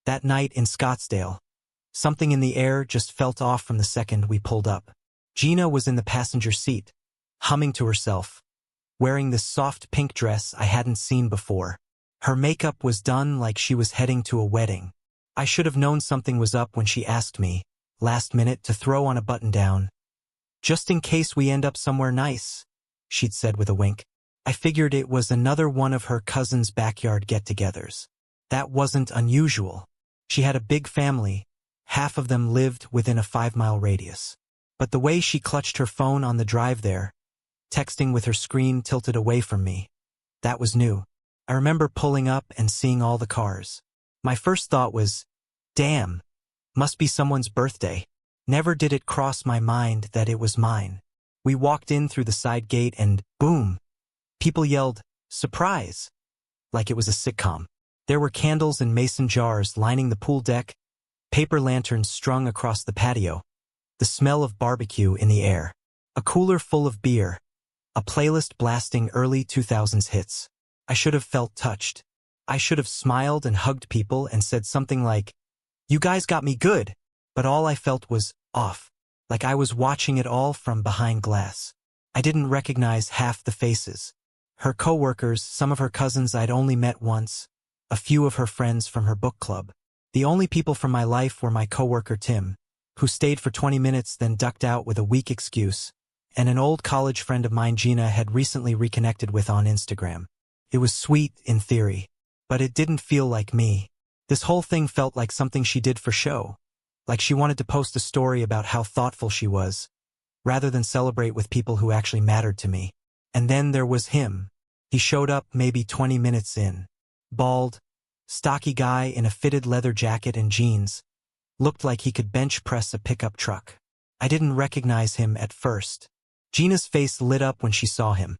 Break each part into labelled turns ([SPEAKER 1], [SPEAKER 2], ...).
[SPEAKER 1] That night in Scottsdale, something in the air just felt off from the second we pulled up. Gina was in the passenger seat, humming to herself, wearing this soft pink dress I hadn't seen before. Her makeup was done like she was heading to a wedding. I should have known something was up when she asked me, last minute, to throw on a button-down. "Just in case we end up somewhere nice," she'd said with a wink. I figured it was another one of her cousin's backyard get-togethers. That wasn't unusual. She had a big family. Half of them lived within a 5-mile radius. But the way she clutched her phone on the drive there, texting with her screen tilted away from me, that was new. I remember pulling up and seeing all the cars. My first thought was, damn, must be someone's birthday. Never did it cross my mind that it was mine. We walked in through the side gate and, boom, people yelled, "Surprise!" like it was a sitcom. There were candles in mason jars lining the pool deck, paper lanterns strung across the patio, the smell of barbecue in the air, a cooler full of beer, a playlist blasting early 2000s hits. I should have felt touched. I should have smiled and hugged people and said something like, "You guys got me good," but all I felt was off, like I was watching it all from behind glass. I didn't recognize half the faces. Her coworkers, some of her cousins I'd only met once, a few of her friends from her book club. The only people from my life were my coworker Tim, who stayed for 20 minutes then ducked out with a weak excuse, and an old college friend of mine Gina had recently reconnected with on Instagram. It was sweet in theory, but it didn't feel like me. This whole thing felt like something she did for show, like she wanted to post a story about how thoughtful she was, rather than celebrate with people who actually mattered to me. And then there was him. He showed up maybe 20 minutes in. Bald, stocky guy in a fitted leather jacket and jeans. Looked like he could bench press a pickup truck. I didn't recognize him at first. Gina's face lit up when she saw him.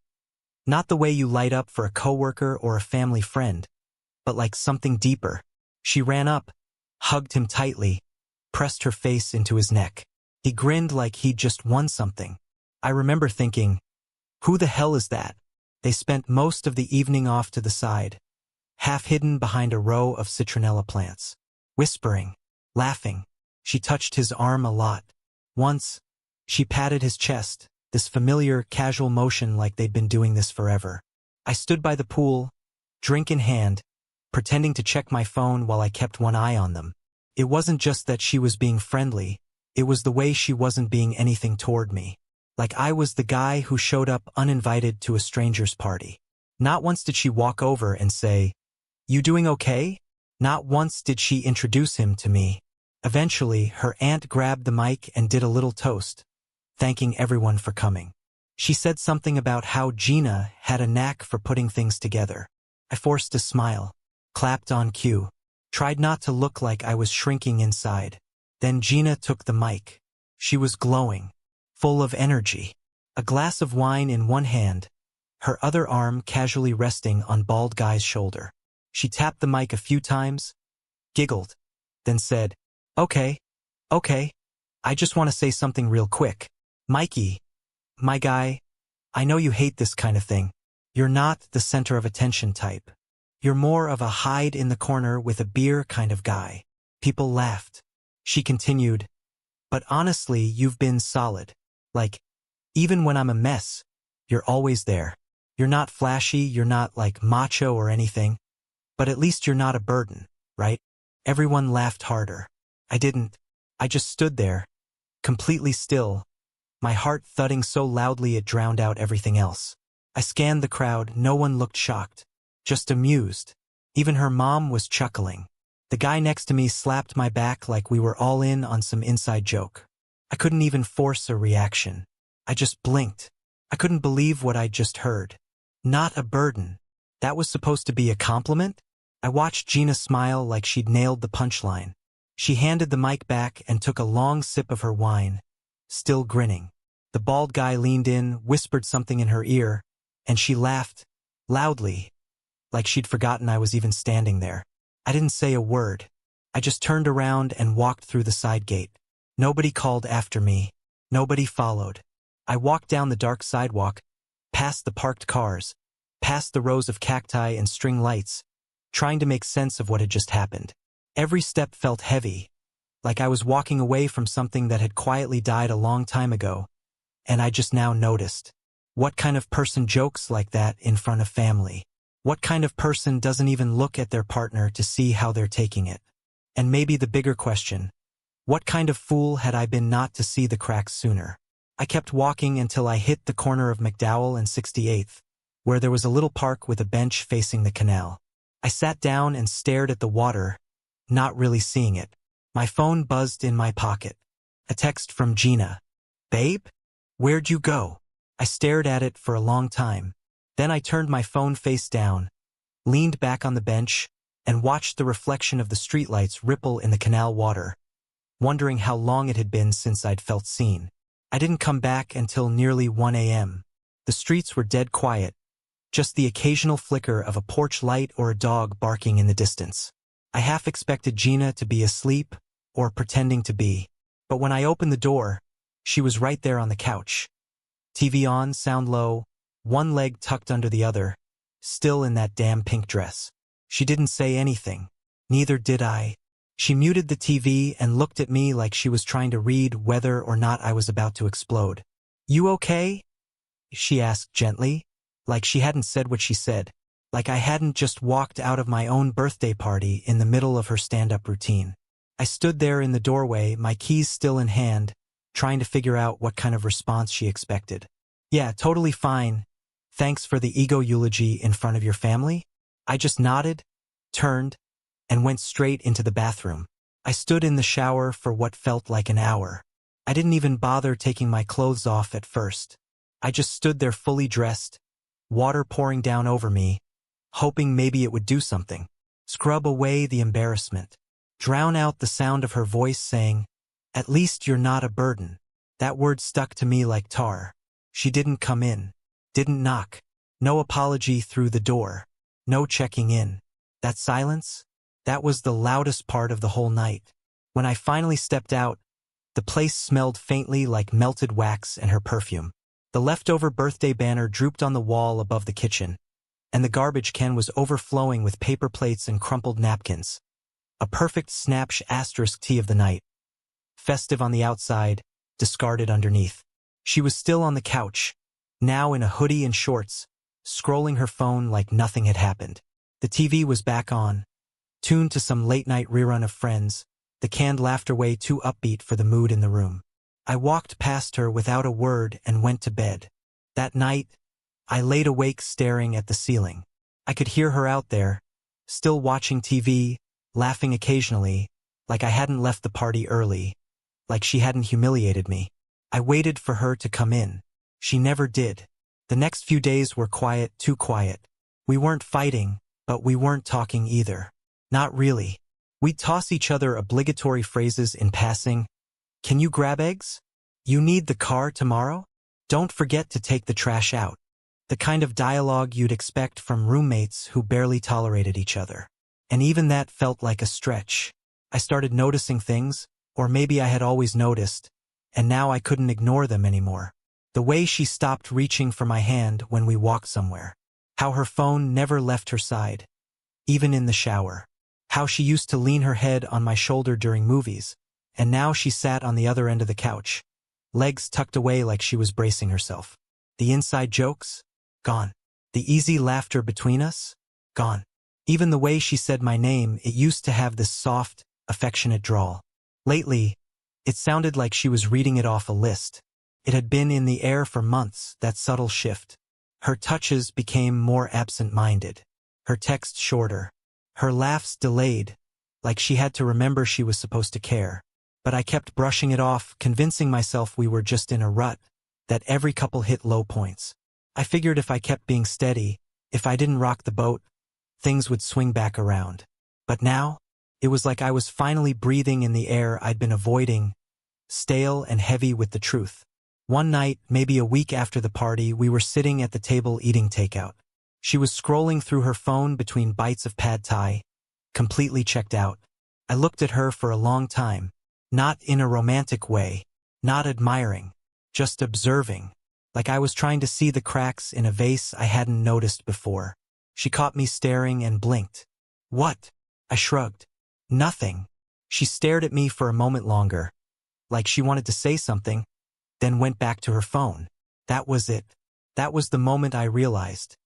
[SPEAKER 1] Not the way you light up for a coworker or a family friend, but like something deeper. She ran up, hugged him tightly, pressed her face into his neck. He grinned like he'd just won something. I remember thinking, who the hell is that? They spent most of the evening off to the side, half hidden behind a row of citronella plants, whispering, laughing. She touched his arm a lot. Once, she patted his chest, this familiar, casual motion like they'd been doing this forever. I stood by the pool, drink in hand, pretending to check my phone while I kept one eye on them. It wasn't just that she was being friendly, it was the way she wasn't being anything toward me. Like I was the guy who showed up uninvited to a stranger's party. Not once did she walk over and say, "You doing okay?" Not once did she introduce him to me. Eventually, her aunt grabbed the mic and did a little toast, thanking everyone for coming. She said something about how Gina had a knack for putting things together. I forced a smile, clapped on cue, tried not to look like I was shrinking inside. Then Gina took the mic. She was glowing, full of energy, a glass of wine in one hand, her other arm casually resting on bald guy's shoulder. She tapped the mic a few times, giggled, then said, Okay, I just want to say something real quick. Mikey, my guy, I know you hate this kind of thing. You're not the center of attention type. You're more of a hide in the corner with a beer kind of guy." People laughed. She continued, "But honestly, you've been solid. Like, even when I'm a mess, you're always there. You're not flashy, you're not like macho or anything, but at least you're not a burden, right?" Everyone laughed harder. I didn't. I just stood there, completely still, my heart thudding so loudly it drowned out everything else. I scanned the crowd, no one looked shocked, just amused. Even her mom was chuckling. The guy next to me slapped my back like we were all in on some inside joke. I couldn't even force a reaction. I just blinked. I couldn't believe what I'd just heard. Not a burden. That was supposed to be a compliment? I watched Gina smile like she'd nailed the punchline. She handed the mic back and took a long sip of her wine, still grinning. The bald guy leaned in, whispered something in her ear, and she laughed, loudly, like she'd forgotten I was even standing there. I didn't say a word. I just turned around and walked through the side gate. Nobody called after me. Nobody followed. I walked down the dark sidewalk, past the parked cars, past the rows of cacti and string lights, trying to make sense of what had just happened. Every step felt heavy, like I was walking away from something that had quietly died a long time ago, and I just now noticed. What kind of person jokes like that in front of family? What kind of person doesn't even look at their partner to see how they're taking it? And maybe the bigger question, what kind of fool had I been not to see the cracks sooner? I kept walking until I hit the corner of McDowell and 68th, where there was a little park with a bench facing the canal. I sat down and stared at the water, not really seeing it. My phone buzzed in my pocket. A text from Gina. "Babe? Where'd you go?" I stared at it for a long time. Then I turned my phone face down, leaned back on the bench, and watched the reflection of the streetlights ripple in the canal water, wondering how long it had been since I'd felt seen. I didn't come back until nearly 1 a.m. The streets were dead quiet, just the occasional flicker of a porch light or a dog barking in the distance. I half expected Gina to be asleep or pretending to be, but when I opened the door, she was right there on the couch. TV on, sound low, one leg tucked under the other, still in that damn pink dress. She didn't say anything. Neither did I. She muted the TV and looked at me like she was trying to read whether or not I was about to explode. "You okay?" she asked gently, like she hadn't said what she said, like I hadn't just walked out of my own birthday party in the middle of her stand-up routine. I stood there in the doorway, my keys still in hand, trying to figure out what kind of response she expected. "Yeah, totally fine. Thanks for the ego eulogy in front of your family?" I just nodded, turned, and went straight into the bathroom. I stood in the shower for what felt like an hour. I didn't even bother taking my clothes off at first. I just stood there fully dressed, water pouring down over me, hoping maybe it would do something. Scrub away the embarrassment. Drown out the sound of her voice saying, "At least you're not a burden." That word stuck to me like tar. She didn't come in. Didn't knock. No apology through the door. No checking in. That silence? That was the loudest part of the whole night. When I finally stepped out, the place smelled faintly like melted wax and her perfume. The leftover birthday banner drooped on the wall above the kitchen, and the garbage can was overflowing with paper plates and crumpled napkins. A perfect Snapsh asterisk tea of the night. Festive on the outside, discarded underneath. She was still on the couch, now in a hoodie and shorts, scrolling her phone like nothing had happened. The TV was back on, tuned to some late-night rerun of Friends, the canned laughter way too upbeat for the mood in the room. I walked past her without a word and went to bed. That night, I laid awake staring at the ceiling. I could hear her out there, still watching TV, laughing occasionally, like I hadn't left the party early, like she hadn't humiliated me. I waited for her to come in. She never did. The next few days were quiet, too quiet. We weren't fighting, but we weren't talking either. Not really. We'd toss each other obligatory phrases in passing. "Can you grab eggs? You need the car tomorrow? Don't forget to take the trash out." The kind of dialogue you'd expect from roommates who barely tolerated each other. And even that felt like a stretch. I started noticing things, or maybe I had always noticed, and now I couldn't ignore them anymore. The way she stopped reaching for my hand when we walked somewhere. How her phone never left her side, even in the shower. How she used to lean her head on my shoulder during movies, and now she sat on the other end of the couch, legs tucked away like she was bracing herself. The inside jokes? Gone. The easy laughter between us? Gone. Even the way she said my name, it used to have this soft, affectionate drawl. Lately, it sounded like she was reading it off a list. It had been in the air for months, that subtle shift. Her touches became more absent-minded. Her texts shorter. Her laughs delayed, like she had to remember she was supposed to care. But I kept brushing it off, convincing myself we were just in a rut, that every couple hit low points. I figured if I kept being steady, if I didn't rock the boat, things would swing back around. But now, it was like I was finally breathing in the air I'd been avoiding, stale and heavy with the truth. One night, maybe a week after the party, we were sitting at the table eating takeout. She was scrolling through her phone between bites of pad thai, completely checked out. I looked at her for a long time, not in a romantic way, not admiring, just observing, like I was trying to see the cracks in a vase I hadn't noticed before. She caught me staring and blinked. "What?" I shrugged. Nothing. She stared at me for a moment longer, like she wanted to say something, then went back to her phone. That was it. That was the moment I realized.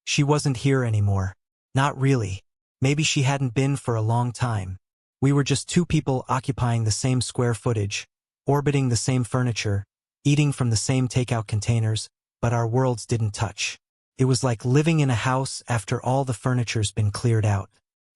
[SPEAKER 1] She wasn't here anymore. Not really. Maybe she hadn't been for a long time. We were just two people occupying the same square footage, orbiting the same furniture, eating from the same takeout containers, but our worlds didn't touch. It was like living in a house after all the furniture's been cleared out.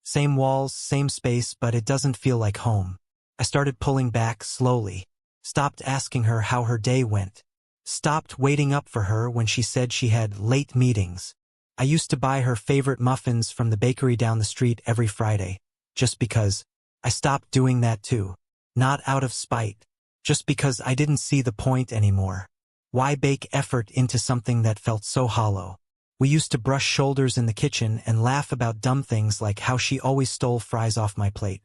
[SPEAKER 1] Same walls, same space, but it doesn't feel like home. I started pulling back slowly. Stopped asking her how her day went. Stopped waiting up for her when she said she had late meetings. I used to buy her favorite muffins from the bakery down the street every Friday, just because. I stopped doing that too. Not out of spite. Just because I didn't see the point anymore. Why bake effort into something that felt so hollow? We used to brush shoulders in the kitchen and laugh about dumb things like how she always stole fries off my plate.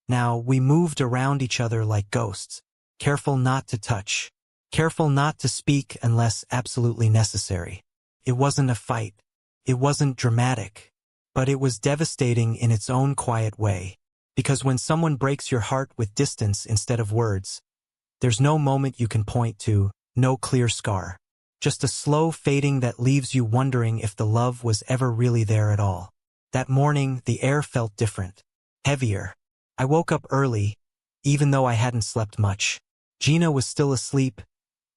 [SPEAKER 1] Now, we moved around each other like ghosts. Careful not to touch. Careful not to speak unless absolutely necessary. It wasn't a fight. It wasn't dramatic. But it was devastating in its own quiet way. Because when someone breaks your heart with distance instead of words, there's no moment you can point to, no clear scar. Just a slow fading that leaves you wondering if the love was ever really there at all. That morning, the air felt different. Heavier. I woke up early, even though I hadn't slept much. Gina was still asleep,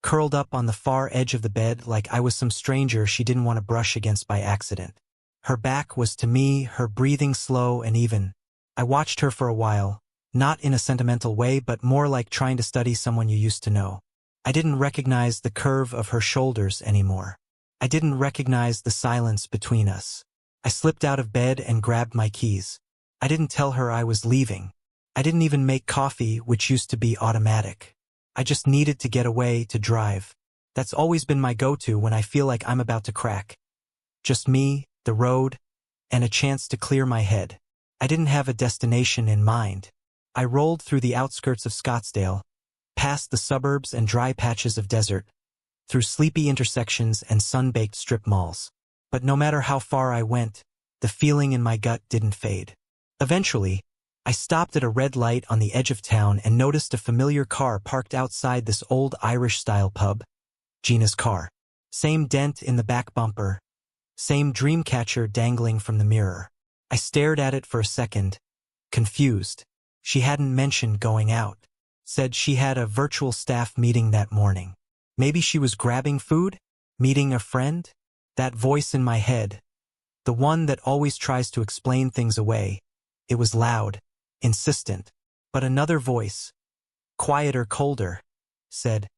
[SPEAKER 1] curled up on the far edge of the bed like I was some stranger she didn't want to brush against by accident. Her back was to me, her breathing slow and even. I watched her for a while, not in a sentimental way but more like trying to study someone you used to know. I didn't recognize the curve of her shoulders anymore. I didn't recognize the silence between us. I slipped out of bed and grabbed my keys. I didn't tell her I was leaving. I didn't even make coffee, which used to be automatic. I just needed to get away, to drive. That's always been my go-to when I feel like I'm about to crack. Just me, the road, and a chance to clear my head. I didn't have a destination in mind. I rolled through the outskirts of Scottsdale, past the suburbs and dry patches of desert, through sleepy intersections and sun-baked strip malls. But no matter how far I went, the feeling in my gut didn't fade. Eventually, I stopped at a red light on the edge of town and noticed a familiar car parked outside this old Irish-style pub. Gina's car. Same dent in the back bumper. Same dream catcher dangling from the mirror. I stared at it for a second, confused. She hadn't mentioned going out. Said she had a virtual staff meeting that morning. Maybe she was grabbing food? Meeting a friend? That voice in my head. The one that always tries to explain things away. It was loud, insistent. But another voice, quieter, colder, said,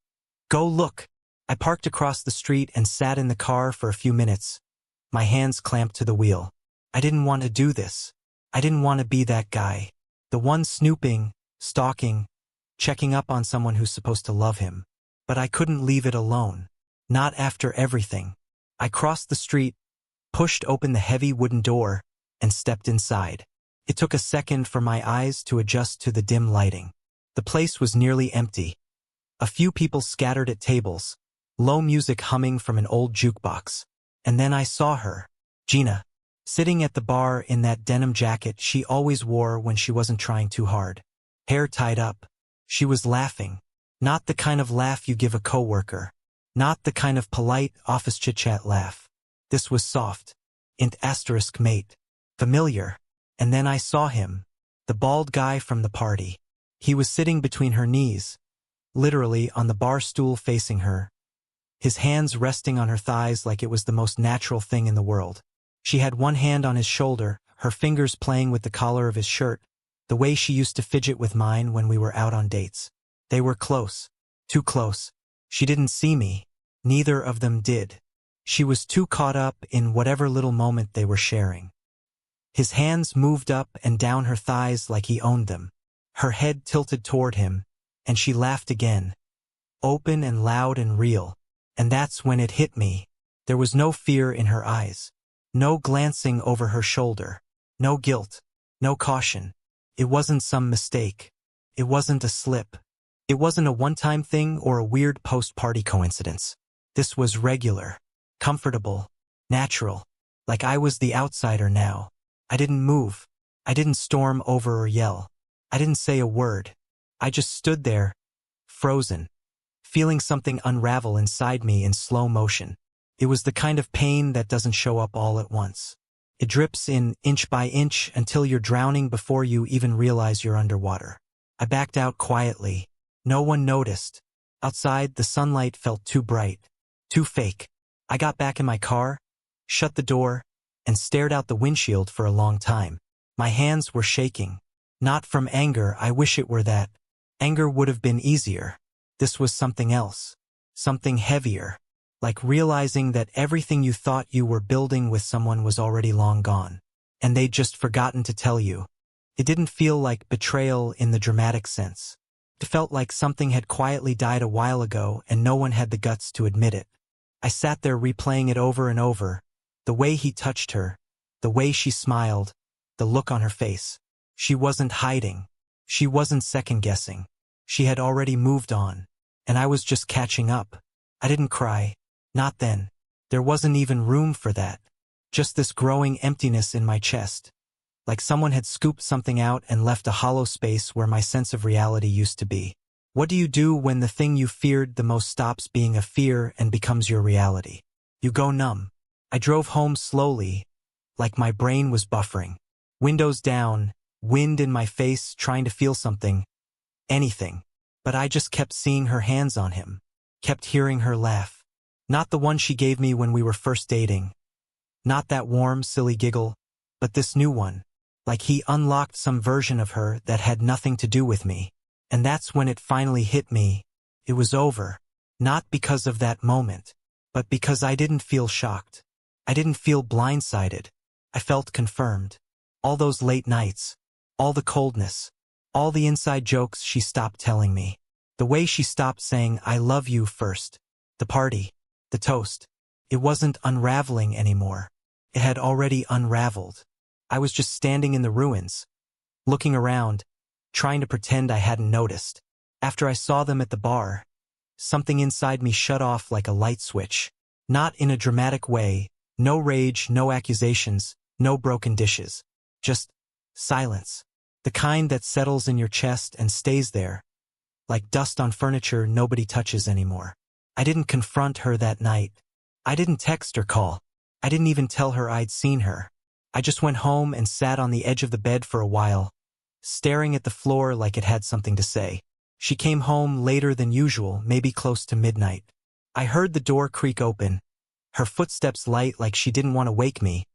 [SPEAKER 1] "Go look." I parked across the street and sat in the car for a few minutes, my hands clamped to the wheel. I didn't want to do this. I didn't want to be that guy. The one snooping, stalking, checking up on someone who's supposed to love him. But I couldn't leave it alone. Not after everything. I crossed the street, pushed open the heavy wooden door, and stepped inside. It took a second for my eyes to adjust to the dim lighting. The place was nearly empty. A few people scattered at tables, low music humming from an old jukebox. And then I saw her, Gina, sitting at the bar in that denim jacket she always wore when she wasn't trying too hard. Hair tied up. She was laughing. Not the kind of laugh you give a coworker. Not the kind of polite office chit-chat laugh. This was soft. Int asterisk mate. Familiar. And then I saw him. The bald guy from the party. He was sitting between her knees, literally on the bar stool facing her. His hands resting on her thighs like it was the most natural thing in the world. She had one hand on his shoulder, her fingers playing with the collar of his shirt, the way she used to fidget with mine when we were out on dates. They were close. Too close. She didn't see me. Neither of them did. She was too caught up in whatever little moment they were sharing. His hands moved up and down her thighs like he owned them. Her head tilted toward him, and she laughed again. Open and loud and real. And that's when it hit me. There was no fear in her eyes. No glancing over her shoulder. No guilt. No caution. It wasn't some mistake. It wasn't a slip. It wasn't a one-time thing or a weird post-party coincidence. This was regular. Comfortable. Natural. Like I was the outsider now. I didn't move. I didn't storm over or yell. I didn't say a word. I just stood there, frozen, feeling something unravel inside me in slow motion. It was the kind of pain that doesn't show up all at once. It drips in inch by inch until you're drowning before you even realize you're underwater. I backed out quietly. No one noticed. Outside, the sunlight felt too bright, too fake. I got back in my car, shut the door, and stared out the windshield for a long time. My hands were shaking. Not from anger, I wish it were that. Anger would have been easier. This was something else. Something heavier. Like realizing that everything you thought you were building with someone was already long gone. And they'd just forgotten to tell you. It didn't feel like betrayal in the dramatic sense. It felt like something had quietly died a while ago and no one had the guts to admit it. I sat there replaying it over and over. The way he touched her. The way she smiled. The look on her face. She wasn't hiding. She wasn't second-guessing. She had already moved on. And I was just catching up. I didn't cry. Not then. There wasn't even room for that. Just this growing emptiness in my chest. Like someone had scooped something out and left a hollow space where my sense of reality used to be. What do you do when the thing you feared the most stops being a fear and becomes your reality? You go numb. I drove home slowly, like my brain was buffering. Windows down, wind in my face, trying to feel something. Anything. But I just kept seeing her hands on him. Kept hearing her laugh. Not the one she gave me when we were first dating. Not that warm, silly giggle, but this new one. Like he unlocked some version of her that had nothing to do with me. And that's when it finally hit me. It was over. Not because of that moment, but because I didn't feel shocked. I didn't feel blindsided. I felt confirmed. All those late nights. All the coldness. All the inside jokes she stopped telling me. The way she stopped saying I love you first. The party. The toast. It wasn't unraveling anymore. It had already unraveled. I was just standing in the ruins, looking around, trying to pretend I hadn't noticed. After I saw them at the bar, something inside me shut off like a light switch. Not in a dramatic way, no rage, no accusations, no broken dishes. Just silence. The kind that settles in your chest and stays there, like dust on furniture nobody touches anymore. I didn't confront her that night. I didn't text or call. I didn't even tell her I'd seen her. I just went home and sat on the edge of the bed for a while, staring at the floor like it had something to say. She came home later than usual, maybe close to midnight. I heard the door creak open, her footsteps light like she didn't want to wake me,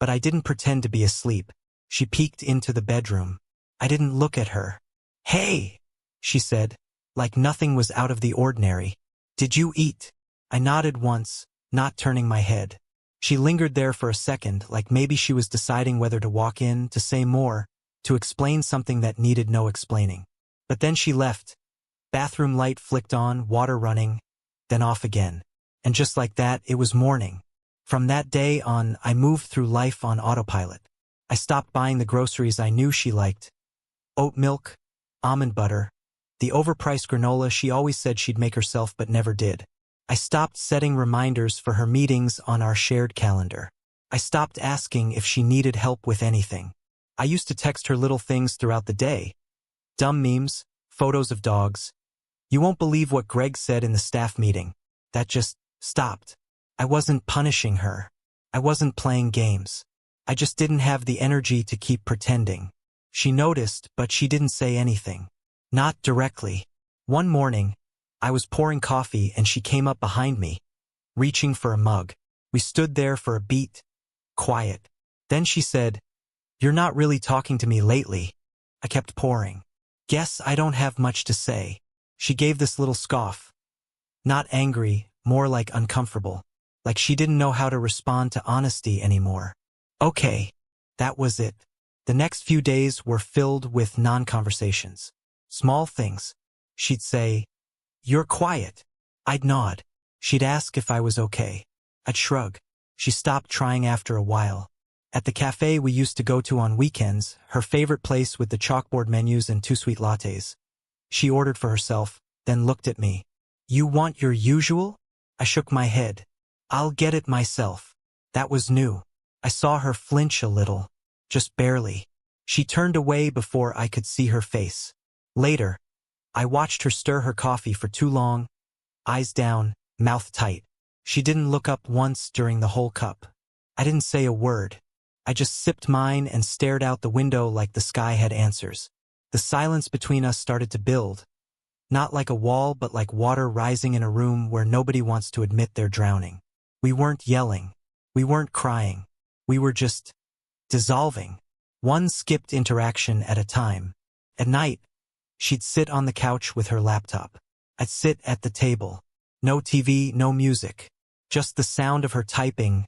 [SPEAKER 1] but I didn't pretend to be asleep. She peeked into the bedroom. I didn't look at her. "Hey," she said, like nothing was out of the ordinary. "Did you eat?" I nodded once, not turning my head. She lingered there for a second, like maybe she was deciding whether to walk in, to say more, to explain something that needed no explaining. But then she left. Bathroom light flicked on, water running, then off again. And just like that, it was morning. From that day on, I moved through life on autopilot. I stopped buying the groceries I knew she liked. Oat milk, almond butter, the overpriced granola she always said she'd make herself but never did. I stopped setting reminders for her meetings on our shared calendar. I stopped asking if she needed help with anything. I used to text her little things throughout the day. Dumb memes, photos of dogs. You won't believe what Greg said in the staff meeting. That just stopped. I wasn't punishing her. I wasn't playing games. I just didn't have the energy to keep pretending. She noticed, but she didn't say anything. Not directly. One morning, I was pouring coffee and she came up behind me, reaching for a mug. We stood there for a beat, quiet. Then she said, "You're not really talking to me lately." I kept pouring. "Guess I don't have much to say." She gave this little scoff. Not angry, more like uncomfortable. Like she didn't know how to respond to honesty anymore. Okay. That was it. The next few days were filled with non-conversations. Small things. She'd say, "You're quiet." I'd nod. She'd ask if I was okay. I'd shrug. She stopped trying after a while. At the cafe we used to go to on weekends, her favorite place with the chalkboard menus and 2 sweet lattes. She ordered for herself, then looked at me. "You want your usual?" I shook my head. "I'll get it myself." That was new. I saw her flinch a little. Just barely. She turned away before I could see her face. Later, I watched her stir her coffee for too long, eyes down, mouth tight. She didn't look up once during the whole cup. I didn't say a word. I just sipped mine and stared out the window like the sky had answers. The silence between us started to build. Not like a wall, but like water rising in a room where nobody wants to admit they're drowning. We weren't yelling. We weren't crying. We were just dissolving. One skipped interaction at a time. At night, she'd sit on the couch with her laptop. I'd sit at the table. No TV, no music. Just the sound of her typing,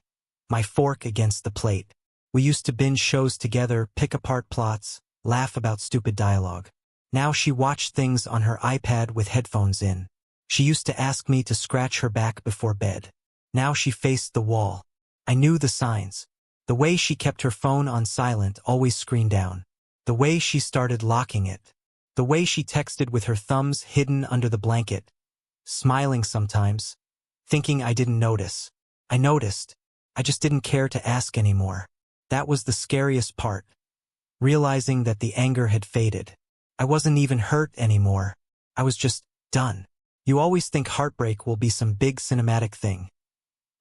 [SPEAKER 1] my fork against the plate. We used to binge shows together, pick apart plots, laugh about stupid dialogue. Now she watched things on her iPad with headphones in. She used to ask me to scratch her back before bed. Now she faced the wall. I knew the signs. The way she kept her phone on silent, always screen down. The way she started locking it. The way she texted with her thumbs hidden under the blanket. Smiling sometimes. Thinking I didn't notice. I noticed. I just didn't care to ask anymore. That was the scariest part. Realizing that the anger had faded. I wasn't even hurt anymore. I was just done. You always think heartbreak will be some big cinematic thing.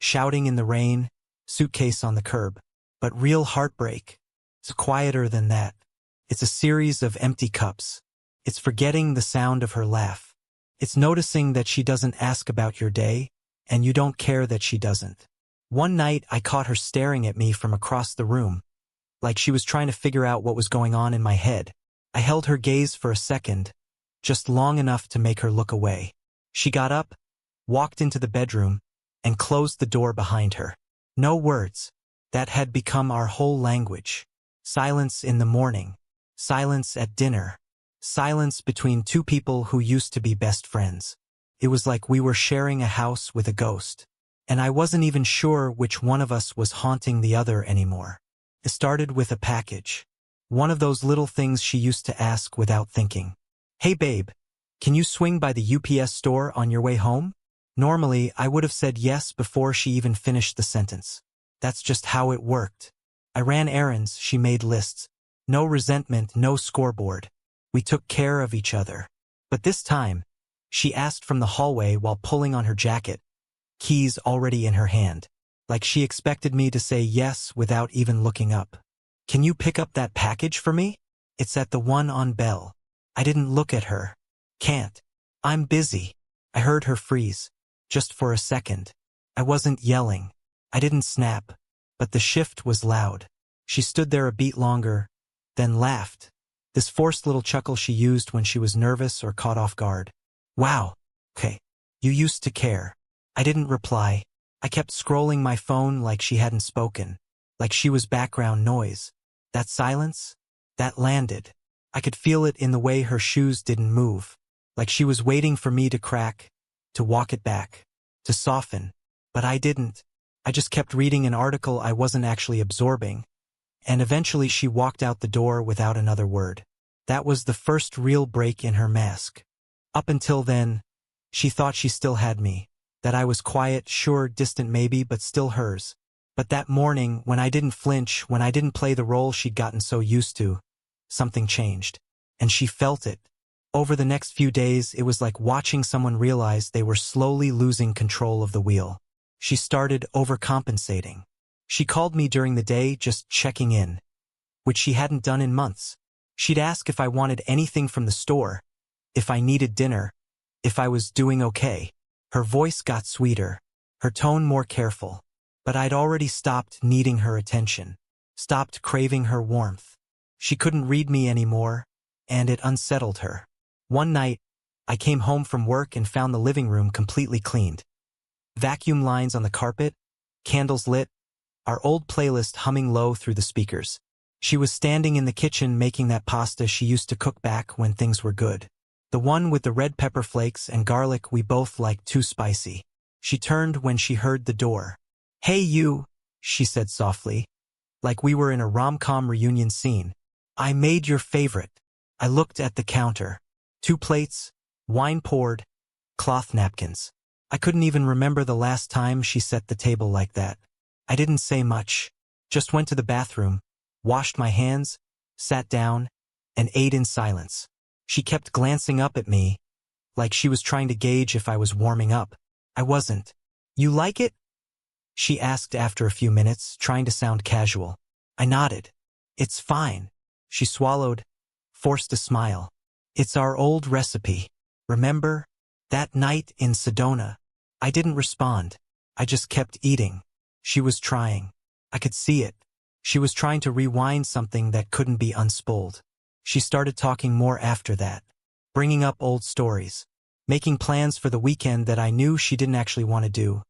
[SPEAKER 1] Shouting in the rain, suitcase on the curb. But real heartbreak is quieter than that. It's a series of empty cups. It's forgetting the sound of her laugh. It's noticing that she doesn't ask about your day, and you don't care that she doesn't. One night I caught her staring at me from across the room, like she was trying to figure out what was going on in my head. I held her gaze for a second, just long enough to make her look away. She got up, walked into the bedroom, and closed the door behind her. No words. That had become our whole language. Silence in the morning. Silence at dinner. Silence between two people who used to be best friends. It was like we were sharing a house with a ghost. And I wasn't even sure which one of us was haunting the other anymore. It started with a package. One of those little things she used to ask without thinking. Hey babe, can you swing by the UPS store on your way home? Normally, I would have said yes before she even finished the sentence. That's just how it worked. I ran errands, she made lists. No resentment, no scoreboard. We took care of each other. But this time, she asked from the hallway while pulling on her jacket, keys already in her hand. Like she expected me to say yes without even looking up. Can you pick up that package for me? It's at the one on Bell. I didn't look at her. Can't. I'm busy. I heard her freeze. Just for a second. I wasn't yelling. I didn't snap. But the shift was loud. She stood there a beat longer, then laughed. This forced little chuckle she used when she was nervous or caught off guard. Wow. Okay. You used to care. I didn't reply. I kept scrolling my phone like she hadn't spoken. Like she was background noise. That silence? That landed. I could feel it in the way her shoes didn't move. Like she was waiting for me to crack, to walk it back, to soften. But I didn't. I just kept reading an article I wasn't actually absorbing. And eventually she walked out the door without another word. That was the first real break in her mask. Up until then, she thought she still had me. That I was quiet, sure, distant maybe, but still hers. But that morning, when I didn't flinch, when I didn't play the role she'd gotten so used to, something changed. And she felt it. Over the next few days, it was like watching someone realize they were slowly losing control of the wheel. She started overcompensating. She called me during the day just checking in, which she hadn't done in months. She'd ask if I wanted anything from the store, if I needed dinner, if I was doing okay. Her voice got sweeter, her tone more careful. But I'd already stopped needing her attention, stopped craving her warmth. She couldn't read me anymore, and it unsettled her. One night, I came home from work and found the living room completely cleaned. Vacuum lines on the carpet, candles lit, our old playlist humming low through the speakers. She was standing in the kitchen making that pasta she used to cook back when things were good. The one with the red pepper flakes and garlic we both liked too spicy. She turned when she heard the door. Hey you, she said softly, like we were in a rom-com reunion scene. I made your favorite. I looked at the counter. 2 plates, wine poured, cloth napkins. I couldn't even remember the last time she set the table like that. I didn't say much, just went to the bathroom, washed my hands, sat down, and ate in silence. She kept glancing up at me, like she was trying to gauge if I was warming up. I wasn't. You like it? She asked after a few minutes, trying to sound casual. I nodded. It's fine. She swallowed, forced a smile. It's our old recipe. Remember? That night in Sedona. I didn't respond. I just kept eating. She was trying. I could see it. She was trying to rewind something that couldn't be unspooled. She started talking more after that, bringing up old stories, making plans for the weekend that I knew she didn't actually want to do.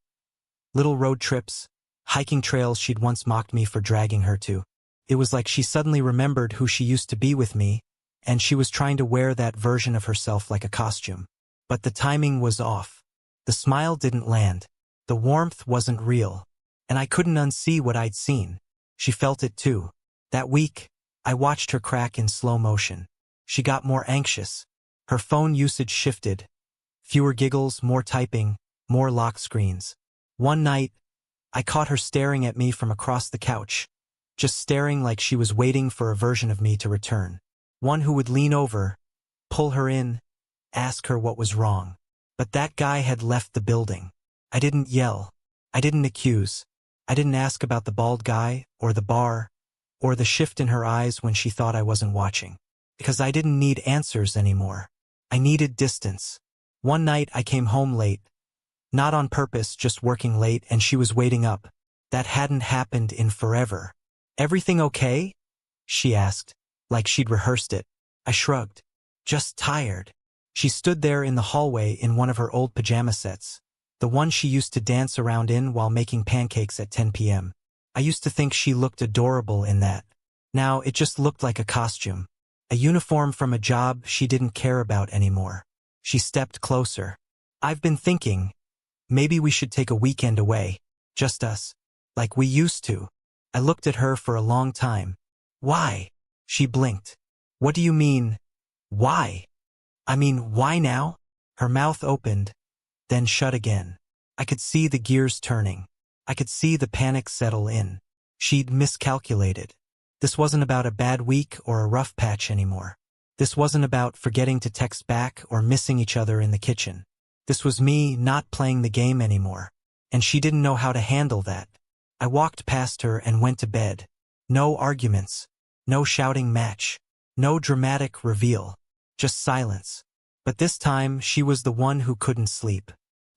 [SPEAKER 1] Little road trips, hiking trails she'd once mocked me for dragging her to. It was like she suddenly remembered who she used to be with me, and she was trying to wear that version of herself like a costume. But the timing was off. The smile didn't land. The warmth wasn't real. And I couldn't unsee what I'd seen. She felt it too. That week, I watched her crack in slow motion. She got more anxious. Her phone usage shifted. Fewer giggles, more typing, more lock screens. One night, I caught her staring at me from across the couch, just staring like she was waiting for a version of me to return. One who would lean over, pull her in, ask her what was wrong. But that guy had left the building. I didn't yell. I didn't accuse. I didn't ask about the bald guy, or the bar, or the shift in her eyes when she thought I wasn't watching. Because I didn't need answers anymore. I needed distance. One night I came home late. Not on purpose, just working late, and she was waiting up. That hadn't happened in forever. Everything okay? She asked, like she'd rehearsed it. I shrugged. Just tired. She stood there in the hallway in one of her old pajama sets, the one she used to dance around in while making pancakes at 10 p.m. I used to think she looked adorable in that. Now it just looked like a costume, a uniform from a job she didn't care about anymore. She stepped closer. I've been thinking, maybe we should take a weekend away, just us, like we used to. I looked at her for a long time. Why? She blinked. What do you mean, why? I mean, why now? Her mouth opened, then shut again. I could see the gears turning. I could see the panic settle in. She'd miscalculated. This wasn't about a bad week or a rough patch anymore. This wasn't about forgetting to text back or missing each other in the kitchen. This was me not playing the game anymore. And she didn't know how to handle that. I walked past her and went to bed. No arguments. No shouting match. No dramatic reveal. Just silence. But this time she was the one who couldn't sleep.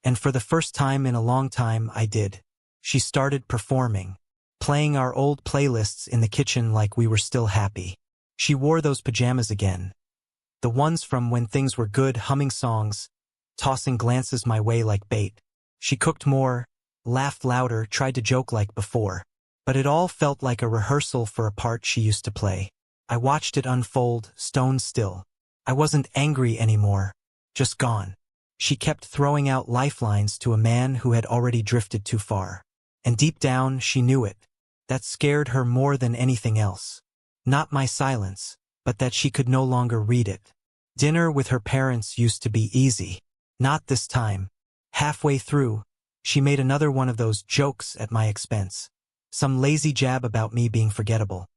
[SPEAKER 1] And for the first time in a long time I did. She started performing, playing our old playlists in the kitchen like we were still happy. She wore those pajamas again. The ones from when things were good, humming songs, tossing glances my way like bait. She cooked more, laughed louder, tried to joke like before. But it all felt like a rehearsal for a part she used to play. I watched it unfold, stone still. I wasn't angry anymore, just gone. She kept throwing out lifelines to a man who had already drifted too far. And deep down, she knew it. That scared her more than anything else. Not my silence, but that she could no longer read it. Dinner with her parents used to be easy. Not this time. Halfway through, she made another one of those jokes at my expense. Some lazy jab about me being forgettable.